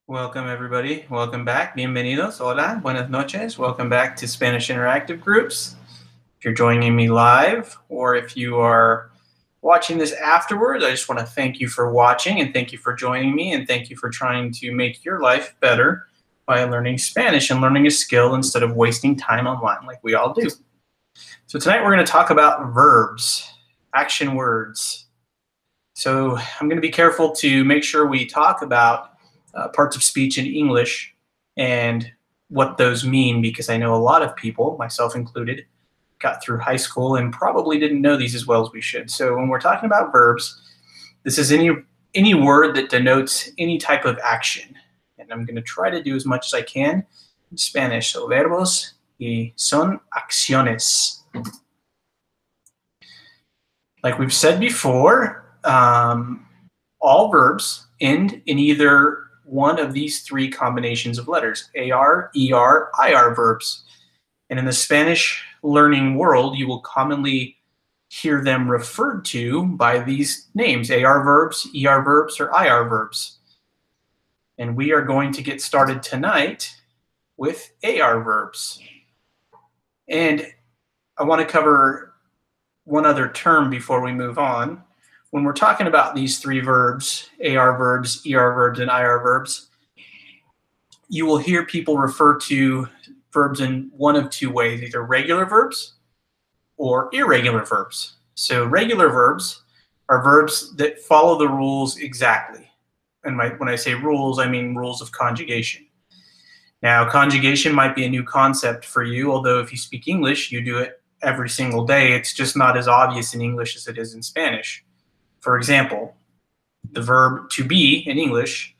Welcome, everybody. Welcome back. Bienvenidos. Hola. Buenas noches. Welcome back to Spanish Interactive Groups. If you're joining me live or if you are watching this afterwards, I just want to thank you for watching and thank you for joining me and thank you for trying to make your life better by learning Spanish and learning a skill instead of wasting time online like we all do. So tonight we're going to talk about verbs, action words. So I'm going to be careful to make sure we talk about parts of speech in English and what those mean, because I know a lot of people, myself included, got through high school and probably didn't know these as well as we should. So when we're talking about verbs, this is any word that denotes any type of action. And I'm going to try to do as much as I can in Spanish. So verbos y son acciones. Like we've said before, all verbs end in either one of these three combinations of letters, AR, ER, IR verbs. And in the Spanish learning world, you will commonly hear them referred to by these names, AR verbs, ER verbs, or IR verbs. And we are going to get started tonight with AR verbs. And I want to cover one other term before we move on. When we're talking about these three verbs, AR verbs, ER verbs, and IR verbs, you will hear people refer to verbs in one of two ways, either regular verbs or irregular verbs. So regular verbs are verbs that follow the rules exactly. And when I say rules, I mean rules of conjugation. Now, conjugation might be a new concept for you, although if you speak English, you do it every single day. It's just not as obvious in English as it is in Spanish. For example, the verb to be in English,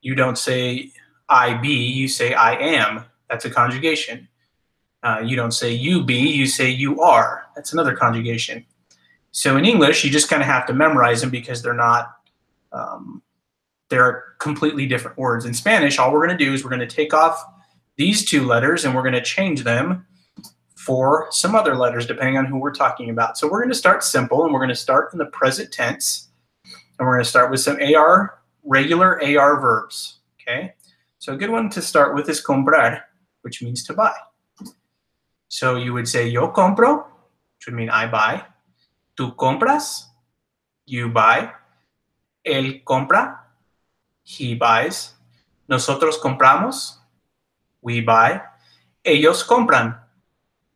you don't say I be, you say I am. That's a conjugation. You don't say you be, you say you are. That's another conjugation. So in English, you just kind of have to memorize them because they're not, they're completely different words. In Spanish, all we're going to do is we're going to take off these two letters and we're going to change them for some other letters depending on who we're talking about. So we're going to start simple and we're going to start in the present tense. And we're going to start with some regular AR verbs. Okay? So a good one to start with is comprar, which means to buy. So you would say yo compro, which would mean I buy. Tú compras, you buy. Él compra, he buys. Nosotros compramos, we buy. Ellos compran.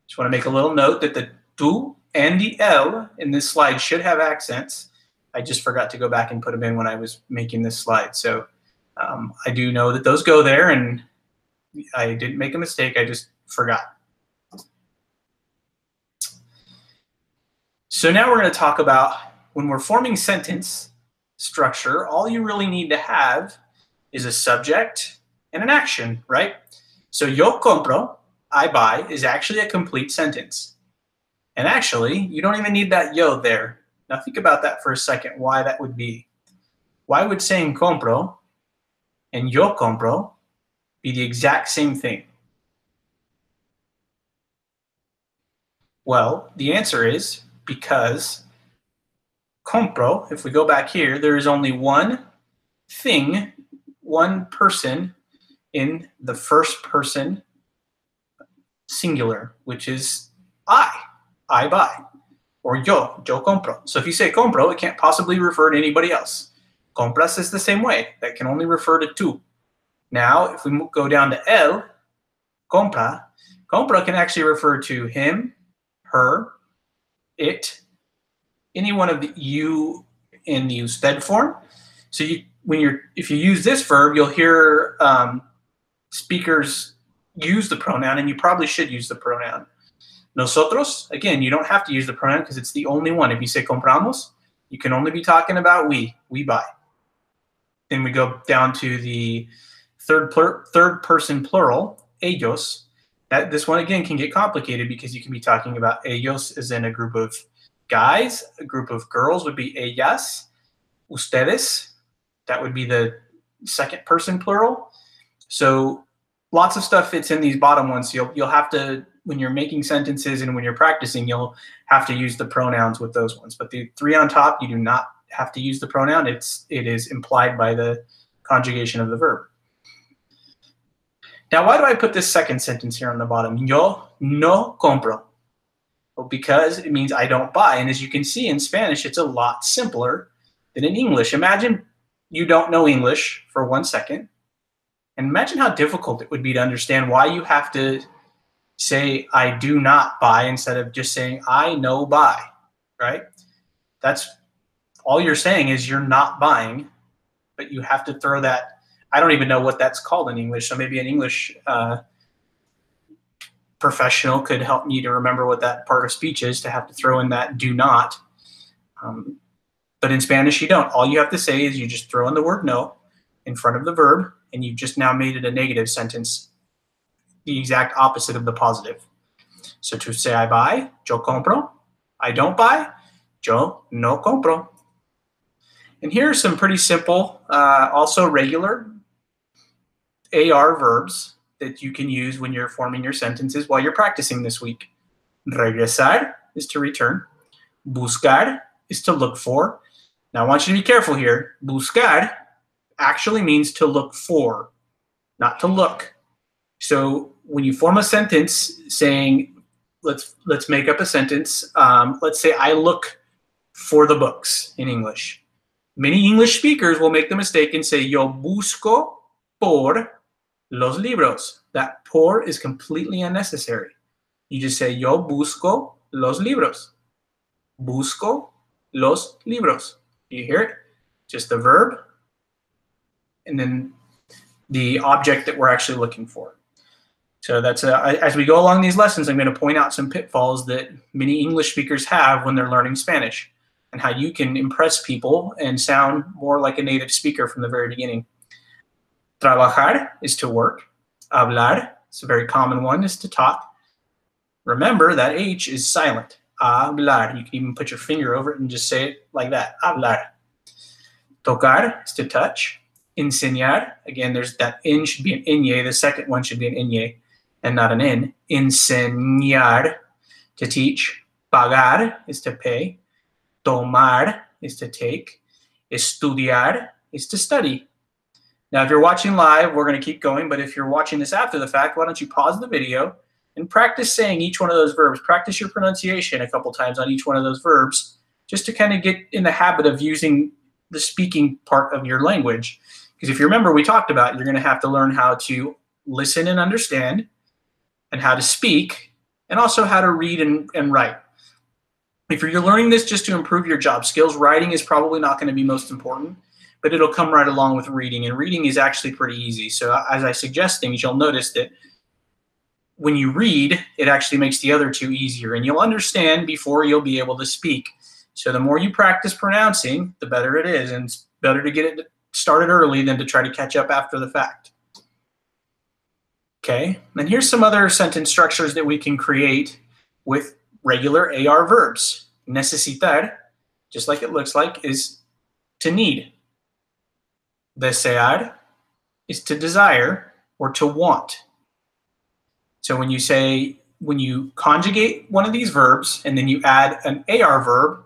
Just want to make a little note that the tú and the L in this slide should have accents. I just forgot to go back and put them in when I was making this slide. So I do know that those go there, and I didn't make a mistake. I just forgot. So now we're going to talk about when we're forming sentence structure, all you really need to have is a subject and an action, right? So yo compro, I buy, is actually a complete sentence. And actually, you don't even need that yo there. Now think about that for a second, why that would be. Why would saying compro and yo compro be the exact same thing? Well, the answer is because compro, if we go back here, there is only one thing, one person in the first person singular, which is I buy, or yo compro. So if you say compro, it can't possibly refer to anybody else. Compras is the same way. That can only refer to tú. Now, if we go down to él, compra can actually refer to him, her, it, any one of the you in the usted form. So if you use this verb, you'll hear speakers use the pronoun, and you probably should use the pronoun. Nosotros, again, you don't have to use the pronoun because it's the only one. If you say compramos, you can only be talking about we buy. Then we go down to the third person plural, ellos. This one, again, can get complicated because you can be talking about ellos as in a group of guys. A group of girls would be ellas. Ustedes, that would be the second person plural. So lots of stuff fits in these bottom ones. So you'll have to, when you're making sentences and when you're practicing, you'll have to use the pronouns with those ones. But the three on top, you do not have to use the pronoun. It is implied by the conjugation of the verb. Now, why do I put this second sentence here on the bottom? Yo no compro. Well, because it means I don't buy. And as you can see in Spanish, it's a lot simpler than in English. Imagine you don't know English for 1 second. And imagine how difficult it would be to understand why you have to say I do not buy instead of just saying I no buy, right? That's all you're saying is you're not buying, but you have to throw that. I don't even know what that's called in English, so maybe an English professional could help me to remember what that part of speech is, to have to throw in that do not. But in Spanish, you don't. All you have to say is you just throw in the word no in front of the verb, and you've just now made it a negative sentence, the exact opposite of the positive. So to say I buy, yo compro. I don't buy, yo no compro. And here are some pretty simple, also regular AR verbs that you can use when you're forming your sentences while you're practicing this week. Regresar is to return. Buscar is to look for. Now I want you to be careful here. Buscar actually means to look for, not to look. So when you form a sentence saying, let's make up a sentence. Let's say I look for the books in English. Many English speakers will make the mistake and say, yo busco por los libros. That por is completely unnecessary. You just say, yo busco los libros. Busco los libros. Do you hear it? Just the verb and then the object that we're actually looking for. So that's as we go along these lessons, I'm going to point out some pitfalls that many English speakers have when they're learning Spanish, and how you can impress people and sound more like a native speaker from the very beginning. Trabajar is to work. Hablar, it's a very common one, is to talk. Remember that H is silent. Hablar. You can even put your finger over it and just say it like that. Hablar. Tocar is to touch. Enseñar, again, there's that N should be an ñ. The second one should be an ñ and not an N. Enseñar, to teach. Pagar is to pay. Tomar is to take. Estudiar is to study. Now, if you're watching live, we're going to keep going, but if you're watching this after the fact, why don't you pause the video and practice saying each one of those verbs. Practice your pronunciation a couple times on each one of those verbs, just to kind of get in the habit of using the speaking part of your language. Because if you remember, we talked about you're going to have to learn how to listen and understand, and how to speak, and also how to read and write. If you're learning this just to improve your job skills, writing is probably not going to be most important, but it'll come right along with reading. And reading is actually pretty easy. So as I suggest things, you'll notice that when you read, it actually makes the other two easier. And you'll understand before you'll be able to speak. So the more you practice pronouncing, the better it is. And it's better to get it started early than to try to catch up after the fact. Okay, and here's some other sentence structures that we can create with regular AR verbs. Necesitar, just like it looks like, is to need. Desear is to desire or to want. So when you conjugate one of these verbs and then you add an AR verb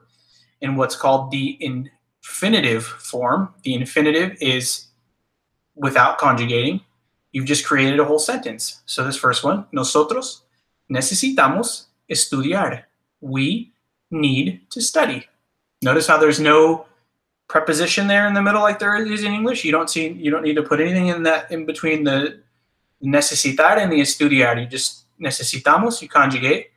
in what's called the infinitive form, the infinitive is without conjugating, you've just created a whole sentence. So this first one, nosotros necesitamos estudiar. We need to study. Notice how there's no preposition there in the middle like there is in English. You don't need to put anything in between the necesitar and the estudiar. You just necesitamos, you conjugate,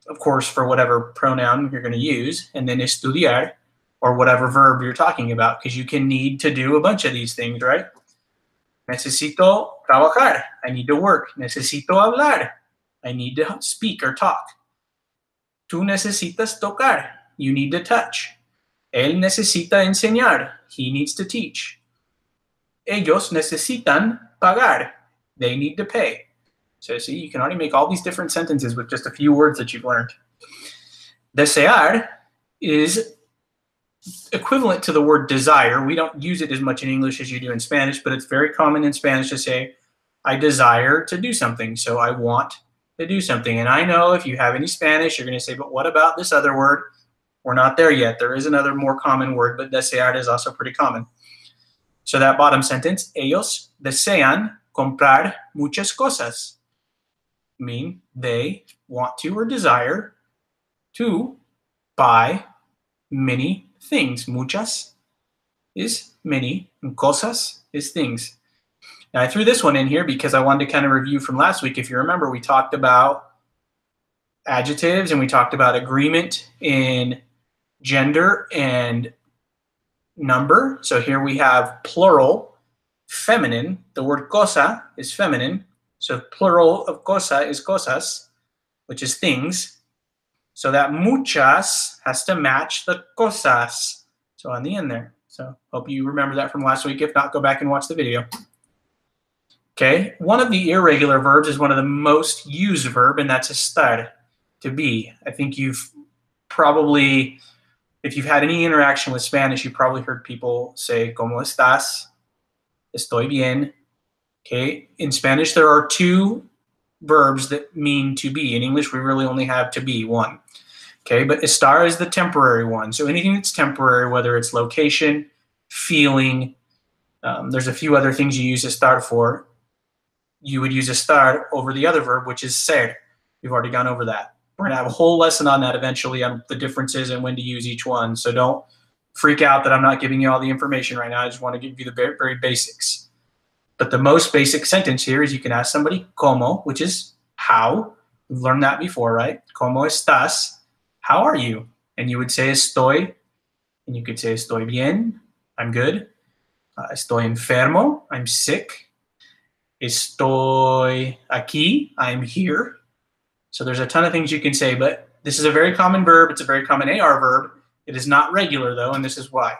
of course, for whatever pronoun you're going to use, and then estudiar, or whatever verb you're talking about, because you can need to do a bunch of these things, right? Necesito trabajar. I need to work. Necesito hablar. I need to speak or talk. Tú necesitas tocar. You need to touch. Él necesita enseñar. He needs to teach. Ellos necesitan pagar. They need to pay. So see, you can already make all these different sentences with just a few words that you've learned. Desear is equivalent to the word desire. We don't use it as much in English as you do in Spanish, but it's very common in Spanish to say, I desire to do something. So I want to do something. And I know if you have any Spanish, you're going to say, but what about this other word? We're not there yet. There is another more common word, but desear is also pretty common. So that bottom sentence, ellos desean comprar muchas cosas. Mean they want to or desire to buy many things. Muchas is many, and cosas is things. Now, I threw this one in here because I wanted to kind of review from last week. If you remember, we talked about adjectives and we talked about agreement in gender and number. So here we have plural, feminine. The word cosa is feminine. So plural of cosa is cosas, which is things. So that muchas has to match the cosas. So on the end there. So hope you remember that from last week. If not, go back and watch the video. Okay, one of the irregular verbs is one of the most used verb, and that's estar, to be. I think you've probably, if you've had any interaction with Spanish, you've probably heard people say, ¿Cómo estás? Estoy bien. Okay, in Spanish, there are two verbs that mean to be. In English, we really only have to be, one. Okay, but estar is the temporary one. So anything that's temporary, whether it's location, feeling, there's a few other things you use estar for. You would use estar over the other verb, which is ser. We've already gone over that. We're going to have a whole lesson on that eventually, on the differences and when to use each one. So don't freak out that I'm not giving you all the information right now. I just want to give you the very, very basics. But the most basic sentence here is you can ask somebody cómo, which is how. We've learned that before, right? ¿Cómo estás? How are you? And you would say estoy, and you could say estoy bien, I'm good. Estoy enfermo, I'm sick. Estoy aquí, I'm here. So there's a ton of things you can say, but this is a very common verb. It's a very common AR verb. It is not regular, though, and this is why.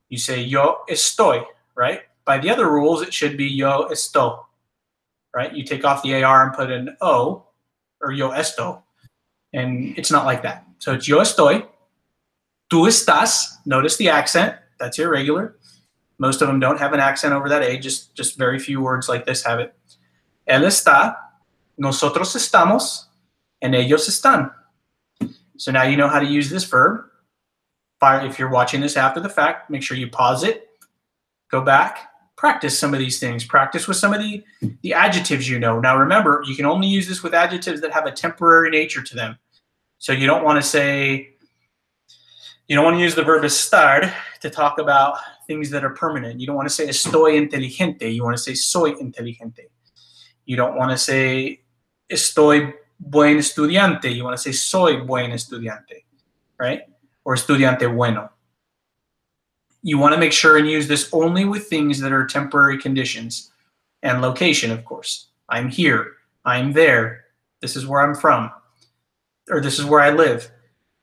You say yo estoy, right? By the other rules, it should be yo esto, right? You take off the AR and put an O, or yo esto, and it's not like that. So it's yo estoy. Tú estás. Notice the accent. That's irregular. Most of them don't have an accent over that A. Just very few words like this have it. Él está. Nosotros estamos. And ellos están. So now you know how to use this verb. If you're watching this after the fact, make sure you pause it. Go back. Practice some of these things. Practice with some of the adjectives you know. Now remember, you can only use this with adjectives that have a temporary nature to them. So you don't want to say, you don't want to use the verb estar to talk about things that are permanent. You don't want to say estoy inteligente. You want to say soy inteligente. You don't want to say estoy buen estudiante. You want to say soy buen estudiante, right? Or estudiante bueno. You want to make sure and use this only with things that are temporary conditions and location, of course. I'm here. I'm there. This is where I'm from. Or this is where I live.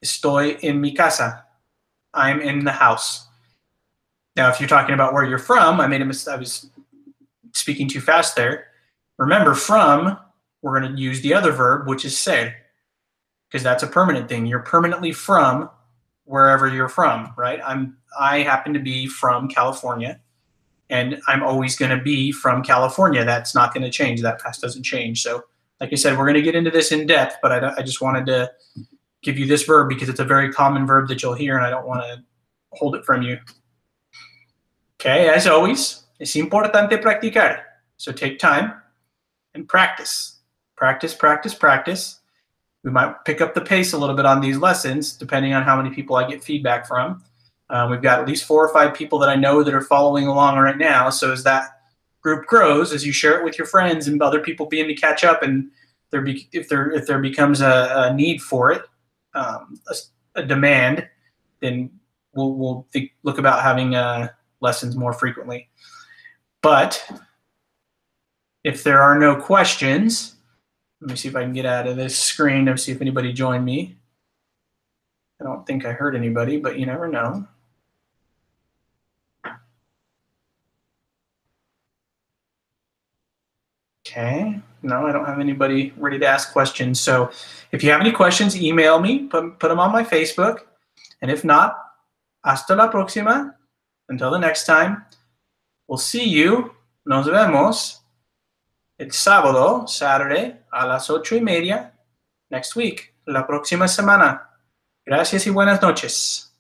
Estoy en mi casa. I'm in the house. Now, if you're talking about where you're from, I made a mistake. I was speaking too fast there. Remember, from, we're going to use the other verb, which is ser, because that's a permanent thing. You're permanently from wherever you're from, right? I happen to be from California, and I'm always going to be from California. That's not going to change. That past doesn't change. So, like I said, we're going to get into this in depth, but I just wanted to give you this verb because it's a very common verb that you'll hear, and I don't want to hold it from you. Okay, as always, es importante practicar. So take time and practice. Practice, practice, practice. We might pick up the pace a little bit on these lessons, depending on how many people I get feedback from. We've got at least 4 or 5 people that I know that are following along right now. So as that group grows, as you share it with your friends and other people begin to catch up, and if there becomes a need for it, a demand, then we'll look about having lessons more frequently. But if there are no questions, let me see if I can get out of this screen to see if anybody joined me. I don't think I heard anybody, but you never know. Okay, no, I don't have anybody ready to ask questions. So if you have any questions, email me, put them on my Facebook. And if not, hasta la próxima. Until the next time, we'll see you. Nos vemos el sábado, Saturday, a las 8:30 next week, la próxima semana. Gracias y buenas noches.